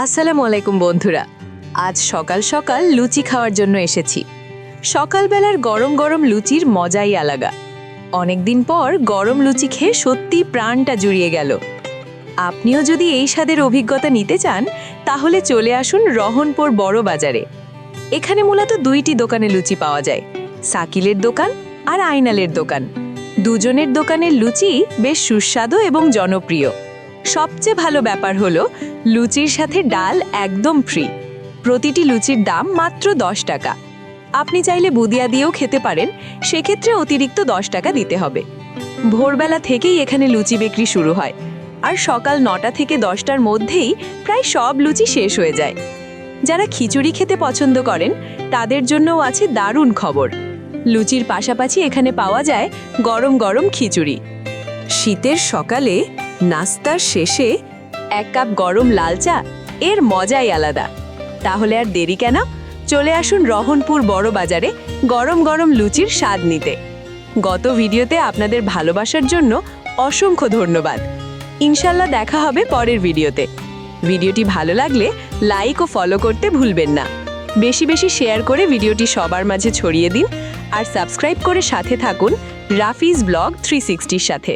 আসসালামু আলাইকুম বন্ধুরা। আজ সকাল সকাল লুচি খাওয়ার জন্য এসেছি। সকালবেলার গরম গরম লুচির মজাই আলাদা। অনেকদিন পর গরম লুচি খেয়ে সত্যি প্রাণটা জুড়িয়ে গেল। আপনিও যদি এই স্বাদের অভিজ্ঞতা নিতে চান তাহলে চলে আসুন রহনপুর বড় বাজারে। এখানে মূলত দুইটি দোকানে লুচি পাওয়া যায়, সাকিলের দোকান আর আইনালের দোকান। দুজনের দোকানের লুচি বেশ সুস্বাদু এবং জনপ্রিয়। সবচেয়ে ভালো ব্যাপার হলো লুচির সাথে ডাল একদম ফ্রি। প্রতিটি লুচির দাম মাত্র 10 টাকা। আপনি চাইলে বুদিয়া দিয়েও খেতে পারেন, সেক্ষেত্রে অতিরিক্ত 10 টাকা দিতে হবে। ভোরবেলা থেকেই এখানে লুচি বিক্রি শুরু হয়, আর সকাল 9টা থেকে 10টার মধ্যেই প্রায় সব লুচি শেষ হয়ে যায়। যারা খিচুড়ি খেতে পছন্দ করেন তাদের জন্যও আছে দারুণ খবর। লুচির পাশাপাশি এখানে পাওয়া যায় গরম গরম খিচুড়ি। শীতের সকালে নাস্তার শেষে 1 কাপ গরম লাল চা, এর মজাই আলাদা। তাহলে আর দেরি কেন, চলে আসুন রহনপুর বড় বাজারে গরম গরম লুচির স্বাদ নিতে। গত ভিডিওতে আপনাদের ভালোবাসার জন্য অসংখ্য ধন্যবাদ। ইনশাল্লাহ দেখা হবে পরের ভিডিওতে। ভিডিওটি ভালো লাগলে লাইক ও ফলো করতে ভুলবেন না। বেশি বেশি শেয়ার করে ভিডিওটি সবার মাঝে ছড়িয়ে দিন, আর সাবস্ক্রাইব করে সাথে থাকুন রাফিজ ব্লগ 360-র সাথে।